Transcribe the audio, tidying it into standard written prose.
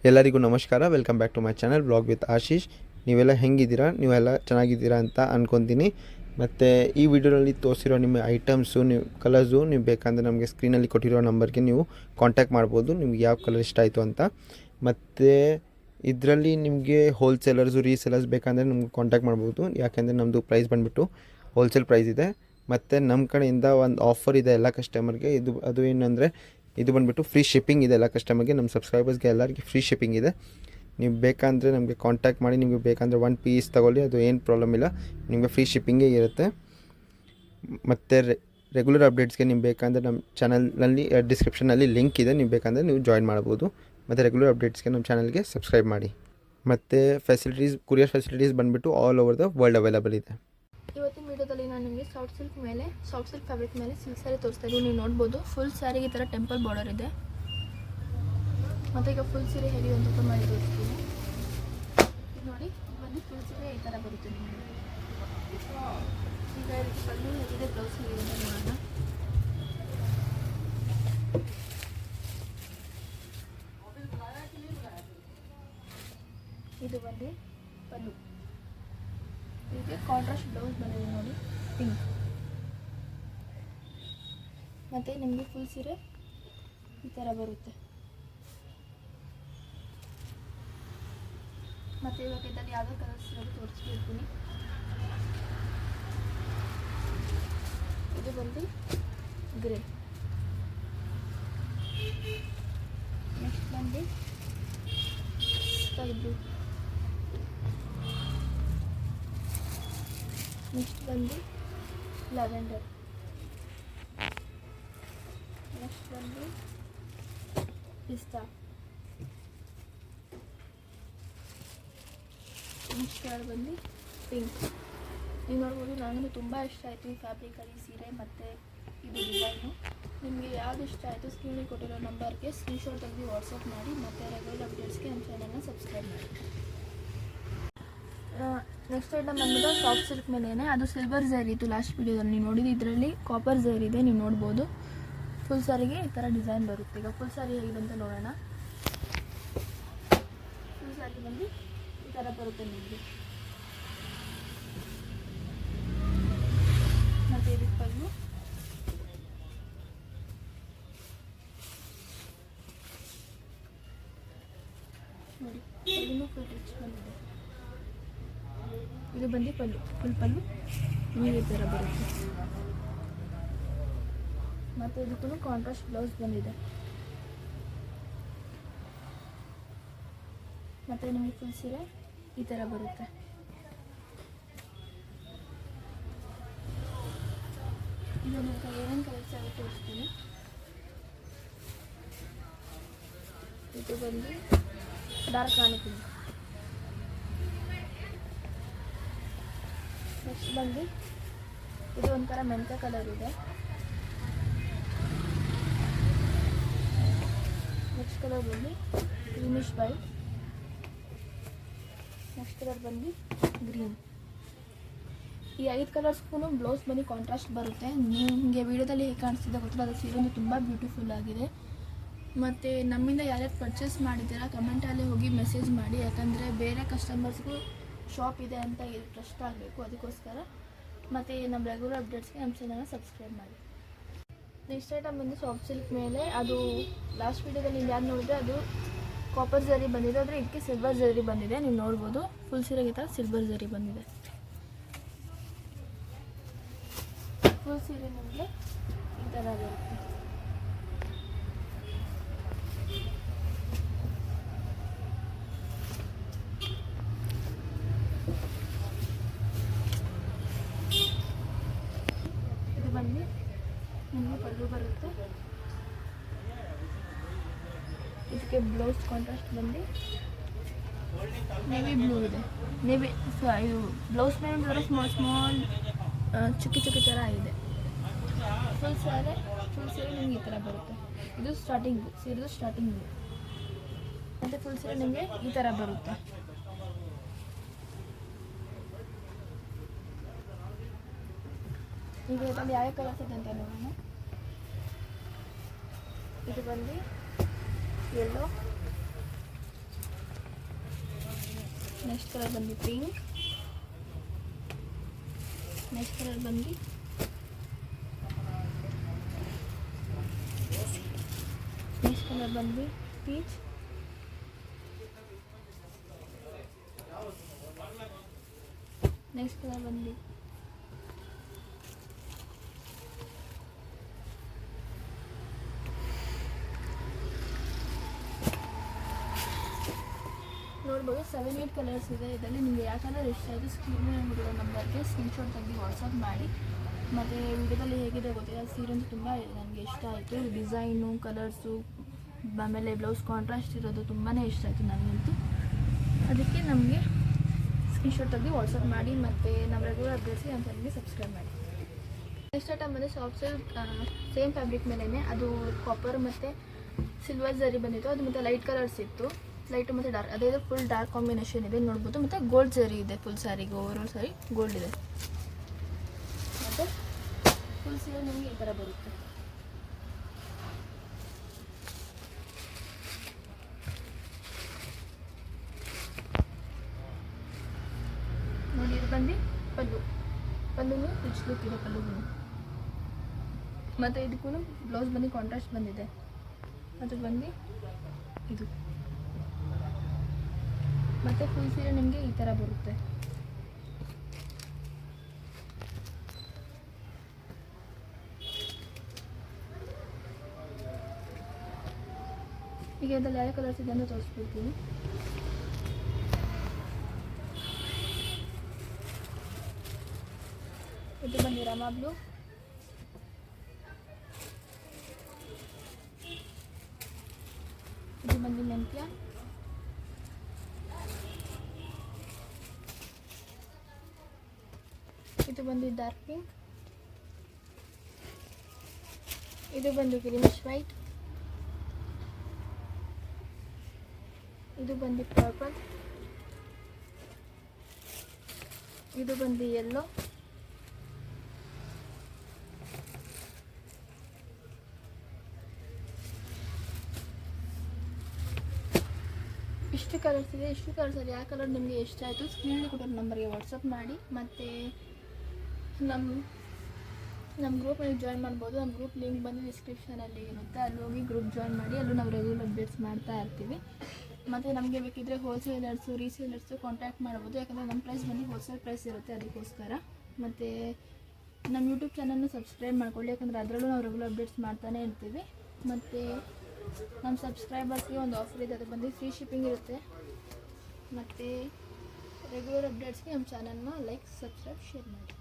ಎಲ್ಲರಿಗೂ ನಮಸ್ಕಾರ. Welcome back to my channel blog with Ashish. ನೀವೆಲ್ಲ ಹೆಂಗಿದ್ದೀರಾ? ನೀವೆಲ್ಲ ಚೆನ್ನಾಗಿದ್ದೀರಾ ಅಂತ ಅಂದ್ಕೊತೀನಿ. ಮತ್ತು ಈ ವಿಡಿಯೋದಲ್ಲಿ ತೋರಿಸಿರೋ ನಿಮ್ಮ ಐಟಮ್ಸು, ನೀವು ಕಲರ್ಸು ನೀವು ಬೇಕಂದರೆ ನಮಗೆ ಸ್ಕ್ರೀನಲ್ಲಿ ಕೊಟ್ಟಿರೋ ನಂಬರ್ಗೆ ನೀವು ಕಾಂಟ್ಯಾಕ್ಟ್ ಮಾಡ್ಬೋದು, ನಿಮ್ಗೆ ಯಾವ ಕಲರ್ ಇಷ್ಟ ಆಯಿತು ಅಂತ. ಮತ್ತು ಇದರಲ್ಲಿ ನಿಮಗೆ ಹೋಲ್ಸೇಲರ್ಸು ರೀಸೇಲರ್ಸ್ ಬೇಕಂದರೆ ನಮ್ಗೆ ಕಾಂಟ್ಯಾಕ್ಟ್ ಮಾಡ್ಬೋದು. ಯಾಕೆಂದರೆ ನಮ್ಮದು ಪ್ರೈಸ್ ಬಂದುಬಿಟ್ಟು ಹೋಲ್ಸೇಲ್ ಪ್ರೈಸ್ ಇದೆ. ಮತ್ತು ನಮ್ಮ ಕಡೆಯಿಂದ ಒಂದು ಆಫರ್ ಇದೆ ಎಲ್ಲ ಕಸ್ಟಮರ್ಗೆ. ಅದು ಏನಂದರೆ ಇದು ಬಂದುಬಿಟ್ಟು ಫ್ರೀ ಶಿಪ್ಪಿಂಗ್ ಇದೆ ಎಲ್ಲ ಕಸ್ಟಮರ್ಗೆ. ನಮ್ಮ ಸಬ್ಸ್ಕ್ರೈಬರ್ಸ್ಗೆ ಎಲ್ಲರಿಗೆ ಫ್ರೀ ಶಿಪ್ಪಿಂಗ್ ಇದೆ. ನೀವು ಬೇಕಂದರೆ ನಮಗೆ ಕಾಂಟ್ಯಾಕ್ಟ್ ಮಾಡಿ. ನಿಮಗೆ ಬೇಕಂದರೆ 1 ಪೀಸ್ ತೊಗೊಳ್ಳಿ, ಅದು ಏನು ಪ್ರಾಬ್ಲಮ್ ಇಲ್ಲ, ನಿಮಗೆ ಫ್ರೀ ಶಿಪ್ಪಿಂಗೇ ಇರುತ್ತೆ. ಮತ್ತು ರೆಗ್ಯುಲರ್ ಅಪ್ಡೇಟ್ಸ್ಗೆ ನೀವು ಬೇಕಂದರೆ ನಮ್ಮ ಚಾನಲ್ನಲ್ಲಿ ಡಿಸ್ಕ್ರಿಪ್ಷನಲ್ಲಿ ಲಿಂಕ್ ಇದೆ, ನೀವು ಬೇಕಂದರೆ ನೀವು ಜಾಯಿನ್ ಮಾಡ್ಬೋದು. ಮತ್ತು ರೆಗ್ಯುಲರ್ ಅಪ್ಡೇಟ್ಸ್ಗೆ ನಮ್ಮ ಚಾನಲ್ಗೆ ಸಬ್ಸ್ಕ್ರೈಬ್ ಮಾಡಿ. ಮತ್ತು ಕೊರಿಯರ್ ಫೆಸಿಲಿಟೀಸ್ ಬಂದುಬಿಟ್ಟು all over the world available ಇದೆ. ಇವತ್ತಿನ ವಿಡಿಯೋದಲ್ಲಿ ನಾನು ನಿಮಗೆ ಸಾಫ್ಟ್ ಸಿಲ್ಕ್ ಫ್ಯಾಬ್ರಿಕ್ ಮೇಲೆ ಸಿಲ್ಕ್ ಸ್ಯಾರಿ ತೋರಿಸ್ತಾ ಇದ್ದೀನಿ. ನೀವು ನೋಡ್ಬೋದು ಫುಲ್ ಸ್ಯಾರಿಗೆ ಈ ಥರ ಟೆಂಪಲ್ ಬಾರ್ಡರ್ ಇದೆ. ಮತ್ತು ಈಗ ಫುಲ್ ಸೀರೆ ಹೇಳಿ ಅಂತ ಮಾಡಿ ತೋರಿಸ್ತೀನಿ. ನೋಡಿ ಬಂದು ಫುಲ್ ಸೀರೆ ಈ ಥರ ಬರುತ್ತೆ ನಿಮಗೆ. ಈಗ ಬಂದು ಹೇಗಿದೆ ಬ್ಲೌಸ್ ಹೇಗಿದೆ ನೋಡೋಣ. ಇದು ಬಂದು ಪಲ್ಲು, ಇದಕ್ಕೆ ಕಾಂಟ್ರಾಸ್ಟ್ ಬ್ಲೌಸ್ ಬಂದಿದೆ ನೋಡಿ, ಪಿಂಕ್. ಮತ್ತು ನಿಮಗೆ ಫುಲ್ ಸೀರೆ ಈ ಥರ ಬರುತ್ತೆ. ಮತ್ತು ಇವಾಗ ಇದರಲ್ಲಿ ಯಾವುದೋ ಕಲರ್ಸ್ ಇರೋದು ತೋರಿಸ್ಬಿಡ್ತೀನಿ. ಇದು ಬಂದು ಗ್ರೇ, ನೆಕ್ಸ್ಟ್ ಬಂದು ಸ್ಕೈ ಬ್ಲೂ, ನೆಕ್ಸ್ಟ್ ಬಂದು ಲ್ಯಾವೆಂಡರ್, ನೆಕ್ಸ್ಟ್ ಬಂದು ಪಿಸ್ತಾ, ನೆಕ್ಸ್ಟ್ ಕಲರ್ ಬಂದು ಪಿಂಕ್. ನೀವು ನೋಡ್ಬೋದು, ನನಗೂ ತುಂಬ ಇಷ್ಟ ಆಯಿತು ಈ ಫ್ಯಾಬ್ರಿಕಲ್ಲಿ ಸೀರೆ ಮತ್ತು ಇದು ಡಿಸೈನು. ನಿಮಗೆ ಯಾವುದು ಇಷ್ಟ ಆಯಿತು ಸ್ಕ್ರೀನಿಗೆ ಕೊಟ್ಟಿರೋ ನಂಬರ್ಗೆ ಸ್ಕ್ರೀನ್ಶಾಟ್ ತೆಗೆದು ವಾಟ್ಸಪ್ ಮಾಡಿ. ಮತ್ತು ರೆಗ್ಯುಲರ್ ಅಪ್ಡೇಟ್ಸ್ಗೆ ನಮ್ಮ ಚಾನಲ್ನ ಸಬ್ಸ್ಕ್ರೈಬ್ ಮಾಡಿ. ನೆಕ್ಸ್ಟ್ ಐಟಮ್ ಬಂದ್ಬಿಟ್ಟು ಸಾಫ್ಟ್ ಸಿಲ್ಕ್ ಮೇಲೇ, ಅದು ಸಿಲ್ವರ್ ಝರಿ ಇತ್ತು ಲಾಸ್ಟ್ ವೀಡಿಯೋದಲ್ಲಿ ನೀವು ನೋಡಿದ್ದು. ಇದರಲ್ಲಿ ಕಾಪರ್ ಝರಿ ಇದೆ, ನೀವು ನೋಡ್ಬೋದು. ಫುಲ್ ಸ್ಯಾರಿಗೆ ಈ ಥರ ಡಿಸೈನ್ ಬರುತ್ತೆ. ಈಗ ಫುಲ್ ಸ್ಯಾರಿ ಹೇಗಿದೆ ಅಂತ ನೋಡೋಣ. ಫುಲ್ ಸ್ಯಾರಿ ಬಂದು ಈ ಥರ ಬರುತ್ತೆ ನಿಮಗೆ. ಮತ್ತು ಇದಕ್ಕೆ ಪಲ್ಲು, ನೋಡಿ ಪಲ್ಲೂ ಫುಲ್ ರಿಚ್ ಬಂದಿದೆ. ಇದು ಬಂದು ಪಲ್ಲು, ಫುಲ್ ಪಲ್ಲು ನಿಮಗೆ ಈ ಥರ ಬರುತ್ತೆ. ಮತ್ತು ಇದಕ್ಕೂ ಕಾಂಟ್ರಾಸ್ಟ್ ಬ್ಲೌಸ್ ಬಂದಿದೆ. ಮತ್ತು ನಿಮಗೆ ಫುಲ್ ಸೀರೆ ಈ ಥರ ಬರುತ್ತೆ. ಈಗ ನಿಮಗೆ ಏನೇನು ಕಲರ್ಸ್ ಆಗಿ ತೋರಿಸ್ತೀನಿ. ಇದು ಬಂದು ಡಾರ್ಕ್ ರಾಣಿ ಪಿಂಕ್, ನೆಕ್ಸ್ಟ್ ಬಂದು ಇದು ಒಂಥರ ಮೆಂತ್ಯ ಕಲರ್ ಇದೆ. ನೆಕ್ಸ್ಟ್ ಕಲರ್ ಬಂದು ಗ್ರೀನಿಶ್ ವೈಟ್, ನೆಕ್ಸ್ಟ್ ಕಲರ್ ಬಂದು ಗ್ರೀನ್. ಈ 5 ಕಲರ್ಸ್ಗೂ ಬ್ಲೌಸ್ ಬಂದು ಕಾಂಟ್ರಾಸ್ಟ್ ಬರುತ್ತೆ. ನಿಮಗೆ ವಿಡಿಯೋದಲ್ಲಿ ಹೇಗೆ ಕಾಣಿಸ್ತಿದೆ ಗೊತ್ತಿಲ್ಲ, ಅದು ಸೀರೆ ಒಂದು ತುಂಬ ಬ್ಯೂಟಿಫುಲ್ ಆಗಿದೆ. ಮತ್ತು ನಮ್ಮಿಂದ ಯಾರ್ಯಾರು ಪರ್ಚೇಸ್ ಮಾಡಿದ್ದೀರಾ ಕಮೆಂಟಲ್ಲಿ ಹೋಗಿ ಮೆಸೇಜ್ ಮಾಡಿ. ಯಾಕಂದರೆ ಬೇರೆ ಕಸ್ಟಮರ್ಸ್ಗೂ ಶಾಪ್ ಇದೆ ಅಂತ ಟ್ರಸ್ಟ್ ಆಗಬೇಕು, ಅದಕ್ಕೋಸ್ಕರ. ಮತ್ತು ನಮ್ಮ ರೆಗ್ಯುಲರ್ ಅಪ್ಡೇಟ್ಸ್ಗೆ ನಮ್ಮ ಚಾನಲ್ನ ಸಬ್ಸ್ಕ್ರೈಬ್ ಮಾಡಿ. ನೆಕ್ಸ್ಟ್ ಐಟಮ್ ಬಂದು ಸಾಫ್ಟ್ ಸಿಲ್ಕ್ ಮೇಲೆ, ಅದು ಲಾಸ್ಟ್ ವೀಡಿಯೋದಲ್ಲಿ ನೀವು ಯಾರು ನೋಡಿದ್ರೆ ಅದು ಕಾಪರ್ ಝರಿ ಬಂದಿದೆ, ಆದರೆ ಇದಕ್ಕೆ ಸಿಲ್ವರ್ ಝರಿ ಬಂದಿದೆ. ನೀವು ನೋಡ್ಬೋದು ಫುಲ್ ಸೀರೆಗೆ ಥರ ಸಿಲ್ವರ್ ಝರಿ ಬಂದಿದೆ. ಫುಲ್ ಸೀರೆ ನಮಗೆ ಈ ಥರ ಬರುತ್ತೆ. ಇದು ಬಂದು ನಿಮಗೆ ಪಲ್ಲು ಬರುತ್ತೆ. ಇದಕ್ಕೆ ಬ್ಲೌಸ್ ಕಾಂಟ್ರಾಸ್ಟ್ ಬಂದು ನೇವಿ ಬ್ಲೂ ಇದೆ. ಇದು ಬ್ಲೌಸ್ ಮೇಲೆ ಸ್ಮಾಲ್ ಚುಕ್ಕಿ ಥರ ಇದೆ. ಫುಲ್ ಸೀರೆ ನಿಮಗೆ ಈ ಥರ ಬರುತ್ತೆ. ಇದು ಸ್ಟಾರ್ಟಿಂಗು ಮತ್ತು ಫುಲ್ ಸೀರೆ ನಿಮಗೆ ಈ ಥರ ಬರುತ್ತೆ. ಈಗ ಇದರಲ್ಲಿ ಯಾವ ಕಲರ್ಸ್ ಇದೆ ಅಂತ ನೋಡೋಣ. ಇದು ಬಂದು ಯೆಲ್ಲೋ, ನೆಕ್ಸ್ಟ್ ಕಲರ್ ಬಂದು ಪಿಂಕ್. ನೆಕ್ಸ್ಟ್ ಕಲರ್ ಬಂದು ಪೀಚ್. ನೆಕ್ಸ್ಟ್ ಕಲರ್ ಬಂದು ನೋಡ್ಬೋದು 7-8 ಕಲರ್ಸ್ ಇದೆ. ಇದರಲ್ಲಿ ನಿಮಗೆ ಯಾವ ಕಲರ್ ಇಷ್ಟ ಆಯಿತು ಸ್ಕ್ರೀನ್ ಕೊಡೋ ನಂಬರ್ಗೆ ಸ್ಕ್ರೀನ್ಶಾಟ್ ತೆಗೆದು ವಾಟ್ಸಪ್ ಮಾಡಿ. ಮತ್ತು ವಿಡಿಯೋದಲ್ಲಿ ಹೇಗಿದೆ ಗೊತ್ತಿಲ್ಲ, ಸೀರೆ ಅಂತೂ ತುಂಬ ನನಗೆ ಇಷ್ಟ ಆಯಿತು. ಡಿಸೈನು, ಕಲರ್ಸು, ಆಮೇಲೆ ಬ್ಲೌಸ್ ಕಾಂಟ್ರಾಸ್ಟ್ ಇರೋದು ತುಂಬಾ ಇಷ್ಟ ಆಯಿತು ನನಗಂತೂ. ಅದಕ್ಕೆ ನಮಗೆ ಸ್ಕ್ರೀನ್ಶಾಟ್ ತೆಗೆದು ವಾಟ್ಸಪ್ ಮಾಡಿ ಮತ್ತು ನಮ್ಮ ರೆಗ್ಯುಲರ್ ಅಪ್ಡೇಟ್ಸ್ಗೆ ನಮ್ಮ ಚಾನಲ್ಗೆ ಸಬ್ಸ್ಕ್ರೈಬ್ ಮಾಡಿ. ನೆಕ್ಸ್ಟ್ ಐಟಮ್ ಬಂದರೆ ಸಾಫ್ಟ್ ಸಿಲ್ಕ್ ಸೇಮ್ ಫ್ಯಾಬ್ರಿಕ್ ಮೇಲೇ ಅದು ಕಾಪರ್ ಮತ್ತು ಸಿಲ್ವರ್ ಜರಿ ಬಂದಿತ್ತು. ಅದು ಮತ್ತು ಲೈಟ್ ಕಲರ್ಸ್ ಇತ್ತು, ಲೈಟು ಮತ್ತು ಡಾರ್ಕ್. ಅದೇ ಫುಲ್ ಡಾರ್ಕ್ ಕಾಂಬಿನೇಷನ್ ಇದೆ ನೋಡ್ಬೋದು. ಮತ್ತು ಗೋಲ್ಡ್ ಜರಿ ಇದೆ ಫುಲ್ ಸ್ಯಾರಿಗೆ, ಓವರಾಲ್ ಸ್ಯಾರಿ ಗೋಲ್ಡ್ ಇದೆ. ಮತ್ತು ಫುಲ್ ಸೀರೆ ನಿಮಗೆ ಈ ಥರ ಬರುತ್ತೆ. ನೋಡಿ ಇದು ಬಂದು ಪಲ್ಲುನು ರಿಚ್ ಲುಕ್ ಇದೆ ಪಲ್ಲುಗೂ. ಮತ್ತು ಇದಕ್ಕೂ ಬ್ಲೌಸ್ ಬಂದು ಕಾಂಟ್ರಾಸ್ಟ್ ಬಂದಿದೆ. ಅದು ಬಂದು ಇದು ಮತ್ತು ಫುಲ್ ಸೀರೆ ನಿಮಗೆ ಈ ಥರ ಬರುತ್ತೆ. ಈಗ ಇದರಲ್ಲಿ ಯಾವ ಕಲರ್ಸ್ ಇದೆ ಅಂತ ತೋರಿಸ್ಬಿಡ್ತೀನಿ. ಇದು ಬಂದು ರಾಮಾ ಬ್ಲೂ. ಇದು ಬಂದು ಮೆಂತ್ಯ. ಇದು ಬಂದು ಡಾರ್ಕ್ ಪಿಂಕ್. ಇದು ಬಂದು ಗ್ರೀನಿಶ್ ವೈಟ್. ಇದು ಬಂದು ಪರ್ಪಲ್. ಇದು ಬಂದು ಯೆಲ್ಲೋ. ಇಷ್ಟು ಕಲರ್ಸ್ ಇದೆ. ಇಷ್ಟು ಕಲರ್ಸಲ್ಲಿ ಯಾವ ಕಲರ್ ನಿಮಗೆ ಇಷ್ಟ ಆಯಿತು ಸ್ಕ್ರೀನಲ್ಲಿ ಕೊಡೋ ನಂಬರ್ಗೆ ವಾಟ್ಸಪ್ ಮಾಡಿ. ಮತ್ತು ನಮ್ಮ ಗ್ರೂಪ್ ನೀವು ಜಾಯ್ನ್ ಮಾಡ್ಬೋದು. ನಮ್ಮ ಗ್ರೂಪ್ ಲಿಂಕ್ ಬಂದು ಡಿಸ್ಕ್ರಿಪ್ಷನಲ್ಲಿ ಇರುತ್ತೆ, ಅಲ್ಲಿ ಹೋಗಿ ಗ್ರೂಪ್ ಜಾಯ್ನ್ ಮಾಡಿ. ಅಲ್ಲೂ ನಾವು ರೆಗ್ಯುಲರ್ ಅಪ್ಡೇಟ್ಸ್ ಮಾಡ್ತಾ ಇರ್ತೀವಿ. ಮತ್ತು ನಮಗೆ ಬೇಕಿದ್ದರೆ ಹೋಲ್ಸೇಲರ್ಸು, ರೀಸೇಲರ್ಸು ಕಾಂಟ್ಯಾಕ್ಟ್ ಮಾಡ್ಬೋದು. ಯಾಕಂದರೆ ನಮ್ಮ ಪ್ರೈಸ್ ಬಂದು ಹೋಲ್ಸೇಲ್ ಪ್ರೈಸ್ ಇರುತ್ತೆ, ಅದಕ್ಕೋಸ್ಕರ. ಮತ್ತು ನಮ್ಮ ಯೂಟ್ಯೂಬ್ ಚಾನಲ್ನ ಸಬ್ಸ್ಕ್ರೈಬ್ ಮಾಡ್ಕೊಳ್ಳಿ, ಯಾಕಂದರೆ ಅದರಲ್ಲೂ ನಾವು ರೆಗ್ಯುಲರ್ ಅಪ್ಡೇಟ್ಸ್ ಮಾಡ್ತಾನೆ ಇರ್ತೀವಿ. ಮತ್ತು ನಮ್ಮ ಸಬ್ಸ್ಕ್ರೈಬರ್ಸ್ಗೆ ಒಂದು ಆಫರ್ ಇದೆ, ಅದು ಬಂದು ಫ್ರೀ ಶಿಪ್ಪಿಂಗ್ ಇರುತ್ತೆ. ಮತ್ತು ರೆಗ್ಯುಲರ್ ಅಪ್ಡೇಟ್ಸ್ಗೆ ನಮ್ಮ ಚಾನಲ್ನ ಲೈಕ್, ಸಬ್ಸ್ಕ್ರೈಬ್, ಶೇರ್ ಮಾಡಿ.